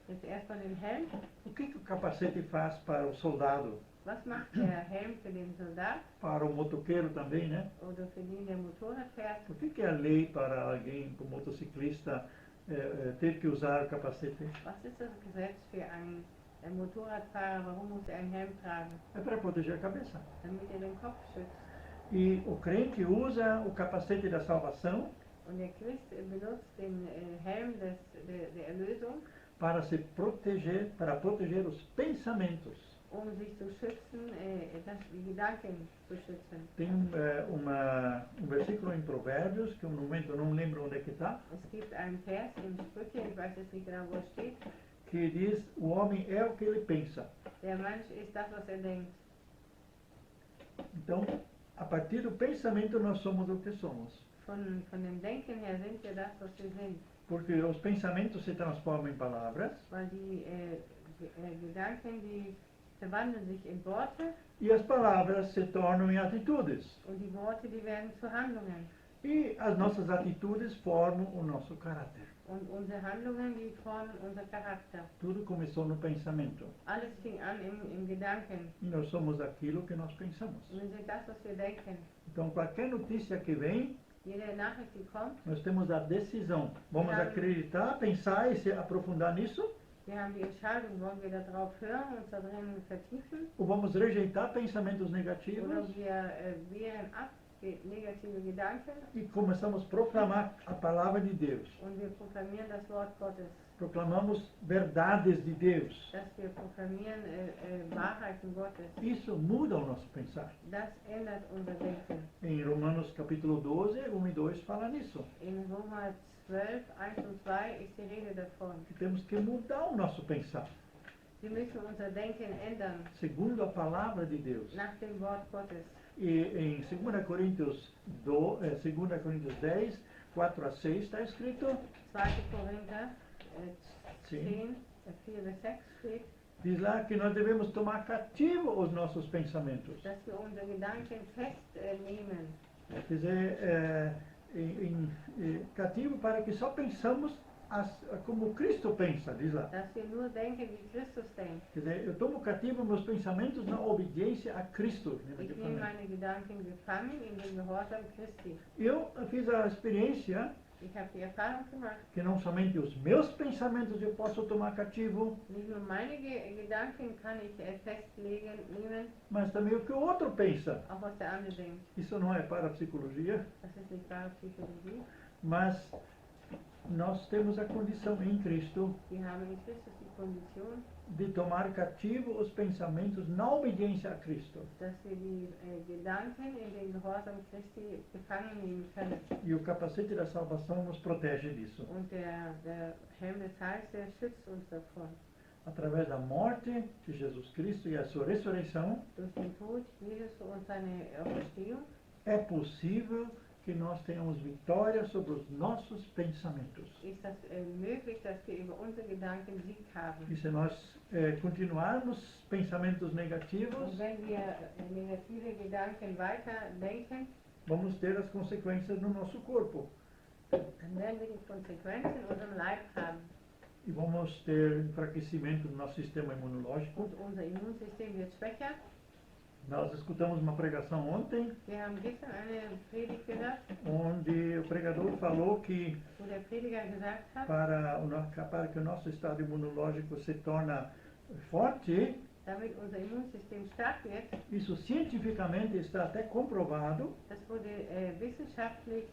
Jetzt erstmal den Helm. O que o capacete faz para o soldado? Was macht der Helm für den Soldat Para o motoqueiro também, né? oder für den, der Motorrad fährt? Por que é a lei para alguém, para o motociclista, ter que usar o capacete? Was ist das Gesetz für einen Motorradfahrer? Warum muss er einen Helm tragen? É para proteger a cabeça. Damit er den Kopf schützt. E o crente usa o capacete da salvação Und der Christ benutzt den Helm der Erlösung, para proteger os pensamentos. sich zu schützen, die Gedanken zu schützen. Tem um versículo em Provérbios, que no momento eu não lembro onde é que está, Es gibt einen Vers in Sprüche, ich weiß jetzt nicht genau, wo es steht, que diz, o homem é o que ele pensa. der Mensch ist das, was er denkt. Então, a partir do pensamento nós somos o que somos. Von dem Denken her sind wir das, was wir sind. Porque os pensamentos se transformam em palavras Weil die Gedanken, die verwandeln sich in Worte e as palavras se tornam em atitudes. und die Worte, die werden zu Handlungen. E as nossas atitudes formam o nosso caráter. Und unsere Handlungen, die formen unser Charakter. Tudo começou no pensamento. Alles fing an im Gedanken. E nós somos aquilo que nós pensamos. Und wir sind das, was wir denken. Então, qualquer notícia que vem, Jede Nachricht, die kommt, nós temos a decisão. Vamos Ja. acreditar, pensar e se aprofundar nisso? wir haben die Entscheidung, wollen wir darauf hören, uns da drin vertiefen, Ou vamos rejeitar pensamentos oder negativos wir wehren ab negative Gedanken e começamos a proclamar a palavra de Deus. und wir proklamieren das Wort Gottes. Proclamamos verdades de Deus. Dass wir proklamieren Wahrheiten Gottes. Isso muda o nosso pensar. Das ändert unser Denken. Em Romanos capítulo 12, 1 e 2 fala nisso. In Römer 12, 1 und 2 ist die Rede davon. Que temos que mudar o nosso pensar, Wir müssen unser Denken ändern, segundo a palavra de Deus. nach dem Wort Gottes. E em 2 Coríntios 10, 4 a 6 está escrito, 2. Korinther sim, 10, 4 bis 6 steht, diz lá que nós devemos tomar cativo os nossos pensamentos. dass wir unsere Gedanken festnehmen. Quer dizer, cativo para que só pensamos como Cristo pensa, diz lá. dass wir nur denken, wie Christus denkt. Quer dizer, eu tomo cativo meus pensamentos na obediência a Cristo. Ich nehme meine Gedanken gefangen in den Gehorsam Christi. Eu fiz a experiência Ich habe die Erfahrung gemacht, que não somente os meus pensamentos eu posso tomar cativo, nicht nur meine Gedanken kann ich festlegen, nehmen, mas também o que o outro pensa. auch was der andere denkt. Isso não é para a psicologia, Das ist nicht wahre Psychologie. mas nós temos a condição em Cristo Wir haben in Christus die Kondition, de tomar cativo os pensamentos na obediência a Cristo. dass wir die Gedanken in den Gehorsam Christi gefangen nehmen können. E o capacete da salvação nos protege disso. Und der Helm des Heils, der schützt uns davor. Através da morte de Jesus Cristo e a sua ressurreição, Durch den Tod Jesus und seine Auferstehung é possível que nós tenhamos vitória sobre os nossos pensamentos. ist das möglich, dass wir über unsere Gedanken Sieg haben. E se nós continuarmos pensamentos negativos, Und wenn wir negative Gedanken weiter denken, vamos ter as consequências no nosso corpo. dann werden wir die Konsequenzen in unserem Leib haben. E vamos ter enfraquecimento do nosso sistema imunológico. Und unser Immunsystem wird schwächer. Nós escutamos uma pregação ontem, Wir haben gestern eine Predigt gehört, onde o pregador falou que wo der Prediger gesagt hat, para que o nosso estado imunológico se torne forte, damit unser Immunsystem stark wird. isso cientificamente está até comprovado. Das wurde wissenschaftlich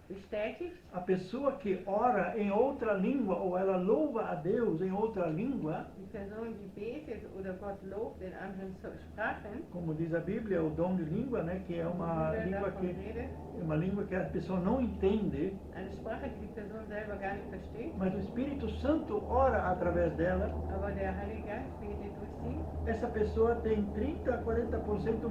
bestätigt. A pessoa que ora em outra língua ou ela louva a Deus em outra língua, Die Person, die betet oder Gott lobt in anderen Sprachen, como diz a Bíblia, o dom de língua, né, que é uma die Bibel língua davon que redet, é uma língua que a pessoa não entende, eine Sprache, die die Person selber gar nicht versteht, mas o Espírito Santo ora através dela. aber der Heilige Geist betet durch sie. Essa pessoa tem 30 a 40%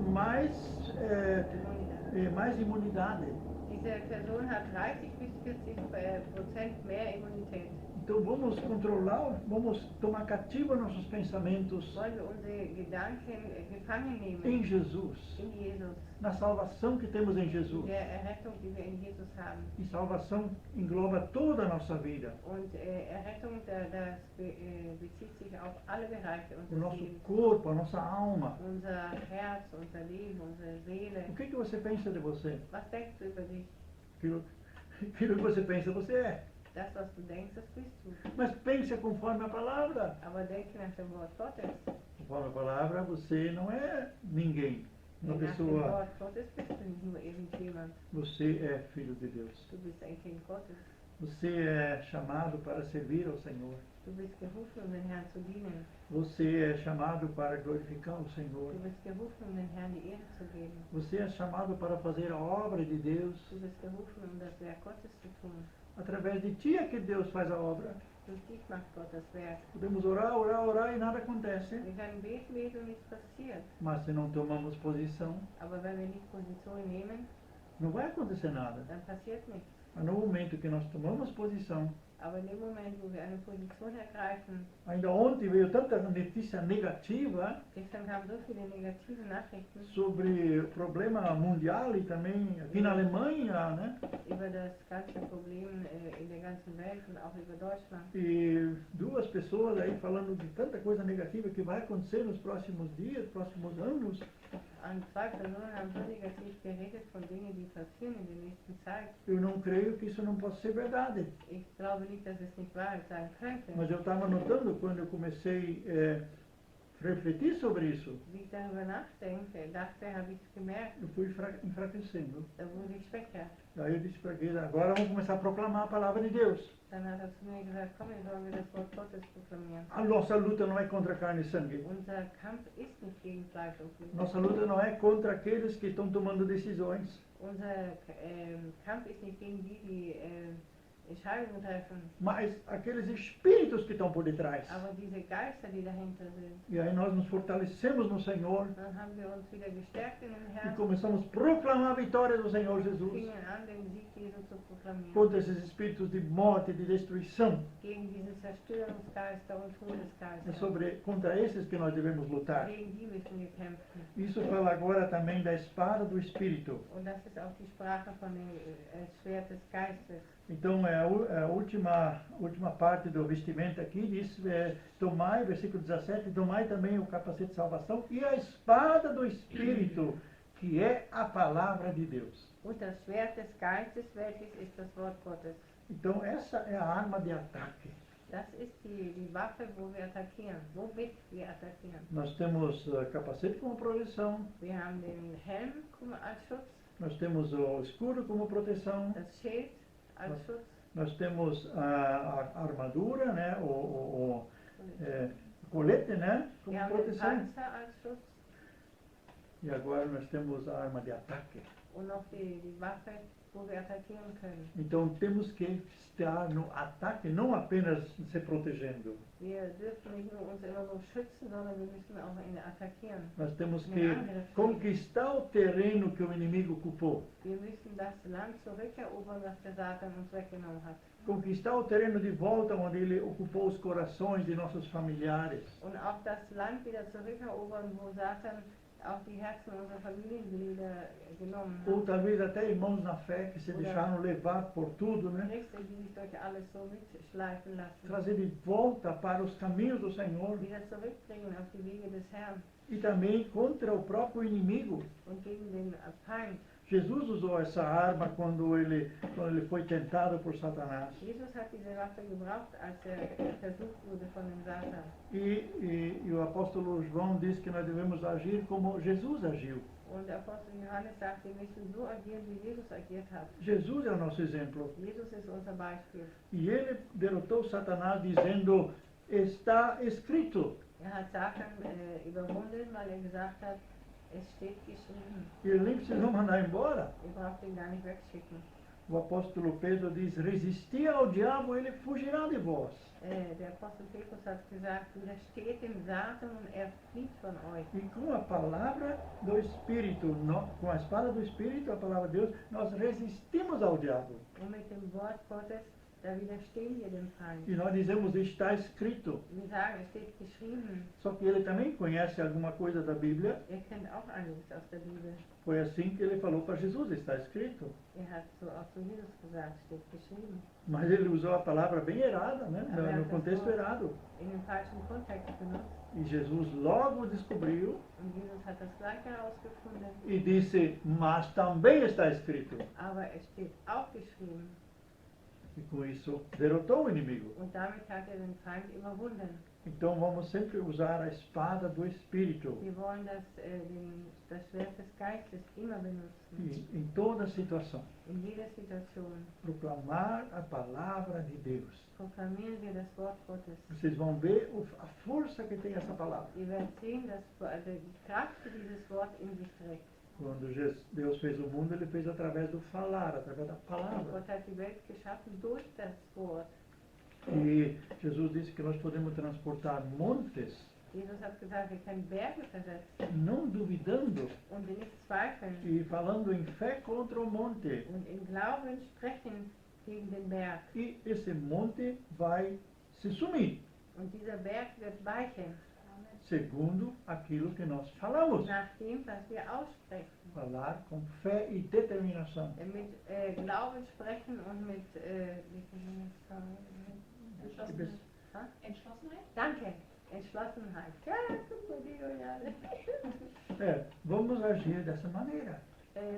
mais imunidade. Diese Person hat 30 bis 40% mehr Immunität. Então vamos controlar, vamos tomar cativo nossos pensamentos Wollen wir unsere Gedanken gefangen nehmen em Jesus, in Jesus, na salvação que temos em in Jesus. der Errettung, die wir in Jesus haben. E salvação engloba toda a nossa vida, Und Errettung, das bezieht sich auf alle Bereiche o unseres nosso Lebens. corpo, a nossa alma. Unser Herz, unser Leben, unsere Seele. O que você pensa de você? Was denkst du über dich? Aquilo que você pensa, você é. Das, was du denkst, das bist du. Mas pense conforme a palavra. Aber denke nach dem Wort Gottes. Conforme a palavra, você não é ninguém. Uma Nach dem pessoa, Wort Gottes bist du nicht nur irgendjemand. você é filho de Deus. Du bist ein Kind Gottes. Você é chamado para servir ao Senhor. Du bist gerufen, um den Herrn zu dienen. Você é chamado para glorificar o Senhor. Du bist gerufen, um den Herrn die Ehre zu geben. Você é chamado para fazer a obra de Deus. Du bist gerufen, um das Werk Gottes zu tun. Através de ti é que Deus faz a obra. Durch dich macht Gott das Werk. Podemos orar, orar, orar e nada acontece. Wir können beten, beten und nichts passiert. Mas se não tomamos posição, Aber wenn wir nicht Position nehmen, não vai acontecer nada. dann passiert nichts. Mas no momento que nós tomamos posição, Aber in dem Moment, wo wir eine Position ergreifen, ainda ontem veio tanta notícia negativa gestern kamen so viele negative Nachrichten sobre o problema mundial e também aqui na Alemanha, né? über das ganze Problem in der ganzen Welt und auch über Deutschland. E duas pessoas aí falando de tanta coisa negativa que vai acontecer nos próximos dias, próximos anos. Und zwei Personen haben so negativ geredet von Dingen, die passieren in der nächsten Zeit. Eu não creio que isso não possa ser verdade. Ich glaube nicht, dass es nicht Wahrheit sein könnte. Mas eu estava notando quando eu comecei a refletir sobre isso, Wie ich darüber nachdenke, habe ich gemerkt, eu fui enfraquecendo. da wurde ich schwächer. Aí eu disse para eles, agora vamos começar a proclamar a palavra de Deus. Dann hat er zu mir gesagt, komm, jetzt sollen wir das Wort Gottes proklamieren. A nossa luta não é contra carne e sangue. Unser Kampf ist nicht gegen Fleisch und Blut. Nossa luta não é contra aqueles que estão tomando decisões. Unser Kampf ist nicht gegen die, die Entscheidungen treffen, Mas aqueles espíritos que estão por detrás. aber diese Geister, die dahinter sind. E aí nós nos fortalecemos no Senhor Dann haben wir uns wieder gestärkt in den e Herrn, começamos a proclamar a vitória do Senhor Jesus fingen an, den Sieg Jesu zu proklamieren. contra esses espíritos de morte, de destruição. Gegen diese Zerstörungsgeister und É Todesgeister. contra esses que nós devemos lutar. Gegen die müssen wir kämpfen. Isso fala agora também da espada do Espírito. Und das ist auch die Sprache von dem Schwert des Geistes. Então, a última parte do vestimenta aqui diz, tomai, versículo 17, tomai também o capacete de salvação e a espada do Espírito, que é a palavra de Deus. Und das Schwert des Geistes, welches ist das Wort Gottes. Então, essa é a arma de ataque. Das ist die Waffe, wo wir attackieren, womit wir attackieren. Nós temos capacete como proteção, Wir haben den Helm als Schutz, nós temos o escudo como proteção, das Schild als Schutz, nós temos a armadura, né, o colete, né, como wir haben den proteção. Panzer als Schutz E agora nós temos a arma de ataque. und noch die Waffe, wo wir attackieren können. Então temos que estar no ataque, não apenas se protegendo. Wir dürfen nicht nur uns immer nur schützen, sondern wir müssen auch attackieren. Nós temos que conquistar o terreno que o inimigo ocupou. Wir müssen das Land zurückerobern, das der Satan uns weggenommen hat. Conquistar o terreno de volta onde ele ocupou os corações de nossos familiares. Und auch das Land wieder zurückerobern, wo Satan auch die Herzen unserer Familienglieder genommen Ou hat. talvez até irmãos na fé que se deixaram levar por tudo, né? Christen, die sich durch alles so mitschleifen lassen. Trazer de volta para os caminhos do Senhor. Wieder zurückbringen auf die Wege des Herrn E também contra o próprio inimigo. und gegen den Feind. Jesus usou essa arma quando ele foi tentado por Satanás. Jesus hat diese Waffe gebraucht, als versucht wurde von dem Satan. E o apóstolo João diz que nós devemos agir como Jesus agiu. Und der Apostel Johannes sagt, wir müssen so agieren, wie Jesus agiert hat. Jesus é o nosso exemplo. Jesus ist unser Beispiel. E ele derrotou Satanás dizendo, está escrito. Hat Satan überwunden, weil gesagt hat, es steht geschrieben. E ele nem precisou mandar embora. Ihr braucht ihn gar nicht wegschicken. O apóstolo Pedro diz, resisti ao diabo, ele fugirá de vós. Der Apostel Petrus hat gesagt, widersteht dem Satan und er flieht von euch. E com a palavra do Espírito, com a espada do Espírito, a palavra de Deus, nós resistimos ao diabo. Und mit dem Wort Gottes, da widerstehen wir dem Feind. E nós dizemos, está escrito. Wir sagen, es steht geschrieben. Só que ele também conhece alguma coisa da Bíblia. Er kennt auch einiges aus der Bibel. Foi assim que ele falou para Jesus, está escrito. Hat so auch zu Jesus gesagt, steht geschrieben. Mas ele usou a palavra bem errada, né? No contexto errado. In dem falschen Kontext benutzt. E Jesus logo descobriu Und Jesus hat das gleich herausgefunden. e disse, mas também está escrito. Aber es steht auch geschrieben. E com isso derrotou o inimigo. Und damit hat er den Feind überwunden. Então vamos sempre usar a espada do Espírito. Wir wollen das Schwert des Geistes immer benutzen. E em toda situação. In jeder Situation. Proclamar a palavra de Deus. Proklamieren wir das Wort Gottes. Vocês vão ver a força que tem essa palavra. Wir werden sehen, dass die Kraft, die dieses Wort in sich trägt. Quando Deus fez o mundo, ele fez através do falar, através da palavra. Gott hat die Welt geschaffen durch das Wort. E Jesus disse que nós podemos transportar montes, Jesus hat gesagt, wir können Berge versetzen não duvidando und nicht zweifeln e falando em fé contra o monte. und in Glauben sprechen gegen den Berg. E esse monte vai se sumir, Und dieser Berg wird weichen, segundo aquilo que nós falamos. nach dem, was wir aussprechen. Falar com fé e determinação. Mit Glauben sprechen und mit, Entschlossenheit? Danke, Entschlossenheit. Ja, guck mal, die Juliane. Vamos agir dessa maneira.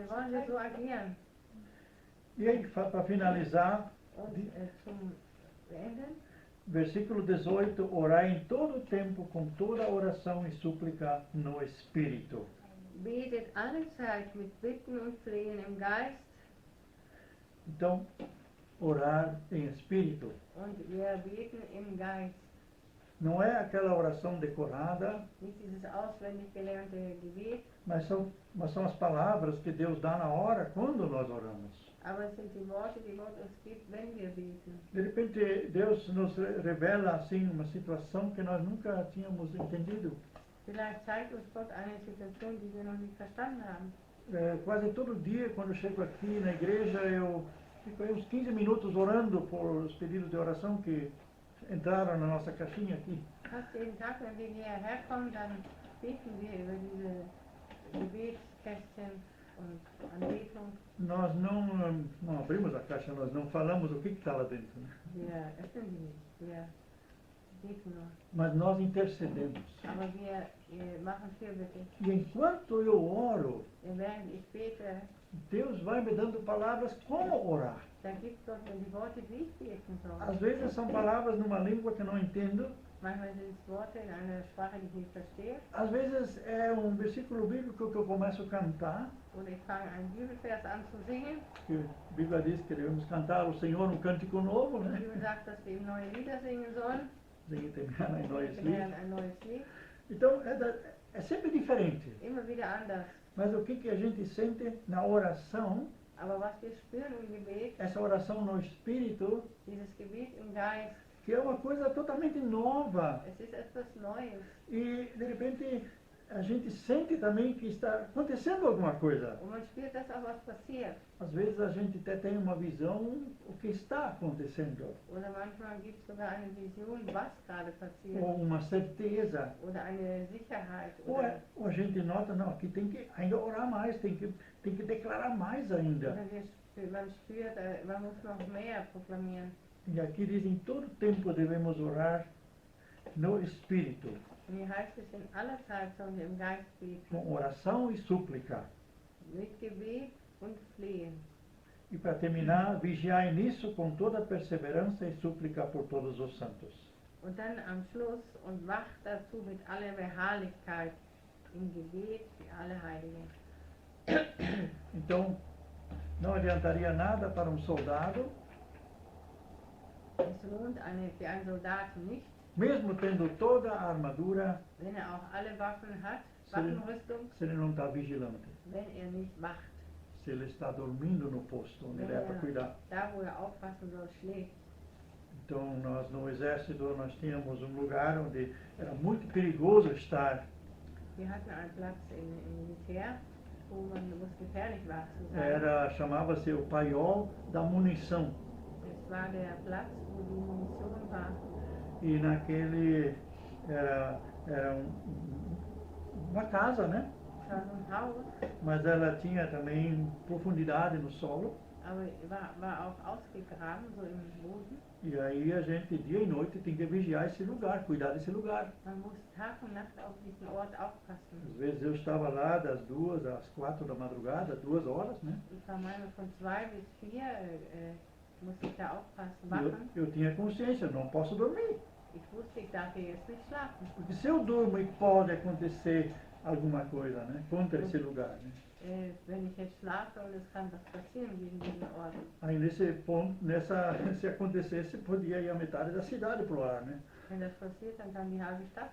Wollen wir so agieren? E aí, para finalizar, Und zum Beenden, versículo 18, orai em todo o tempo com toda oração e súplica no Espírito. betet alle Zeit mit Bitten und Flehen im Geist. Então, orar em Espírito. Und wir beten im Geist. Não é aquela oração decorada, Nicht dieses auswendig gelernte Gebet, mas são as palavras que Deus dá na hora, quando nós oramos. aber es sind die Worte, die Gott uns gibt, wenn wir beten. De repente, Deus nos revela assim uma situação que nós nunca tínhamos entendido. Vielleicht zeigt uns Gott eine Situation, die wir noch nicht verstanden haben. Quase todo dia, quando eu chego aqui na igreja, eu fico aí uns 15 minutos orando por os pedidos de oração que entraram na nossa caixinha aqui. Fast jeden Tag, wenn wir hierher kommen, dann beten wir über diese Gebetskästchen und Anbetung. Nós não abrimos a caixa, nós não falamos o que está lá dentro, né? Wir öffnen die nicht, wir beten nur. Mas nós intercedemos. Aber wir machen Fürbitte. E enquanto eu oro, Während ich bete, Deus vai me dando palavras como orar. da gibt Gott mir die Worte, wie ich beten soll. Às vezes são palavras numa língua que eu não entendo, Manchmal sind es Worte in einer Sprache, die ich nicht verstehe. às vezes é um versículo bíblico que eu começo a cantar, Oder ich fange einen Bibelvers an zu singen. que a Bíblia diz que devemos cantar ao Senhor um cântico novo, Die né? Bibel sagt, dass wir ihm neue Lieder singen sollen. Singem em neues Wir Lied. lernen ein neues Lied. Então, é sempre diferente. Immer wieder anders. Mas o que a gente sente na oração, Aber was wir spüren im Gebet, essa oração no Espírito, dieses Gebet im Geist, que é uma coisa totalmente nova. es ist etwas Neues. E, de repente, a gente sente também que está acontecendo alguma coisa. Und man spürt, dass auch was passiert. Às vezes a gente até tem uma visão o que está acontecendo, Oder manchmal gibt es sogar eine Vision, was gerade passiert. ou uma certeza. Oder eine Sicherheit. Ou a gente nota, não, aqui tem que ainda orar mais, tem que declarar mais ainda. Oder man spürt, man muss noch mehr proklamieren. E aqui diz, em todo tempo devemos orar no Espírito, Und hier heißt es, in aller Zeit sollen wir im Geist beten. com oração e súplica. Mit Gebet und Flehen. E para terminar, vigiai nisso com toda perseverança e súplica por todos os santos. Und dann am Schluss, und wacht dazu mit aller Beharrlichkeit im Gebet für alle Heiligen. Então, não adiantaria nada para um soldado, Es lohnt für einen Soldaten nicht, mesmo tendo toda a armadura, wenn auch alle Waffen hat, se Waffenrüstung, ele não está vigilante, wenn nicht wacht. se ele está dormindo no posto onde ele é para cuidar. Da, wo aufpassen soll, schläft. Então, nós no exército, nós tínhamos um lugar onde era muito perigoso estar. Wir hatten einen Platz im Militär, wo es gefährlich war zu sein. Chamava-se o paiol da munição. Es war der Platz, wo die Munition war. E naquele era uma casa, né? Es war so ein Haus, Mas ela tinha também profundidade no solo. aber war auch ausgegraben, so im Boden. E aí a gente, dia e noite, tem que vigiar esse lugar, cuidar desse lugar. Man muss Tag und Nacht auf diesen Ort aufpassen. Às vezes eu estava lá das 2 às 4 da madrugada, 2 horas, né? Ich war manchmal von 2 bis 4, musste ich da aufpassen, E wachen. eu tinha consciência, eu não posso dormir. Ich wusste, ich darf hier jetzt nicht schlafen. Porque se eu durmo e pode acontecer alguma coisa, né? Contra esse lugar, né? Wenn ich jetzt schlafe und es kann was passieren gegen diesen Ort. Aí nesse ponto, se acontecesse, podia ir a metade da cidade pro ar, né? Wenn das passiert, dann kann die halbe Stadt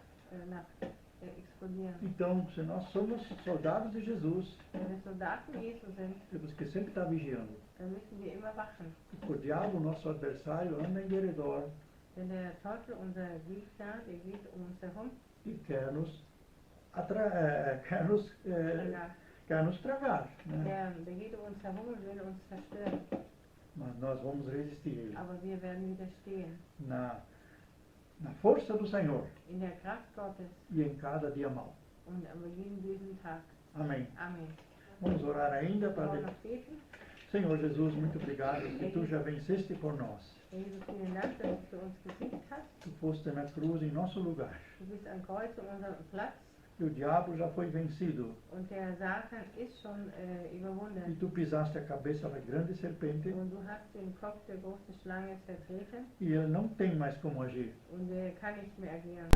explodieren. Então, se nós somos soldados de Jesus, Wenn wir Soldaten Jesu sind, temos que sempre estar vigiando. dann müssen wir immer wachen. Porque o diabo, nosso adversário, anda em derredor Denn der Teufel, unser Gegner, der geht uns herum. e quer nos tragar, né? Der geht uns herum und will uns zerstören. Mas nós vamos resistir a ele. Aber wir werden widerstehen. Na força do Senhor In der Kraft Gottes e em cada dia mau. und an jedem bösen Tag. Amém. Amen. Vamos orar ainda para... Wollen wir noch beten? Senhor Jesus, muito obrigado que Tu já venceste por nós. Herr Jesus, vielen Dank, dass du für uns gesiegt hast. Tu foste na cruz em nosso lugar. Du bist am Kreuz an unserem Platz E o diabo já foi vencido. und der Satan ist schon E überwunden. Tu pisaste a cabeça da grande serpente Und du hast den Kopf der großen Schlange zertreten e ele não tem mais como agir. und er kann nicht mehr agieren.